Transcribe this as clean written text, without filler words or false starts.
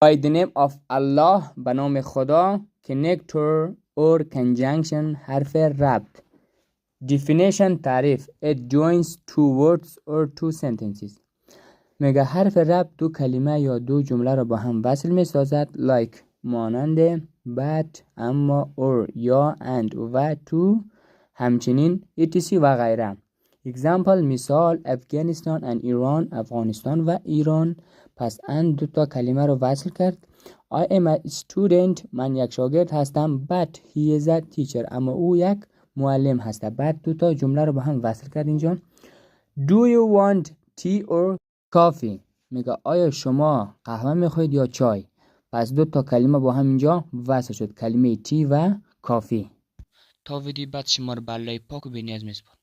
By the name of Allah، به نام خدا. Connector or conjunction، حرف ربط. Definition، تعریف. It joins two words or two sentences. میگه حرف ربط دو کلمه یا دو جمله را با هم وصل می سازد. Like، مانند. But، اما. Or، یا. And و to، همچنین. etc و غیره. Example، مثال. افغانستان and ایران، افغانستان و ایران. پس and دو تا کلمه رو وصل کرد. I am a student، من یک شاگرد هستم. But he is a teacher، اما او یک معلم هست. بعد دو تا جمله رو با هم وصل کرد اینجا. Do you want tea or coffee؟ میگه آیا شما قهوه میخواید یا چای؟ پس دو تا کلمه با هم اینجا وصل شد، کلمه تی و کافی. تا ویدیو بعد شما رو به الله پاک و بینیاز میسپارم.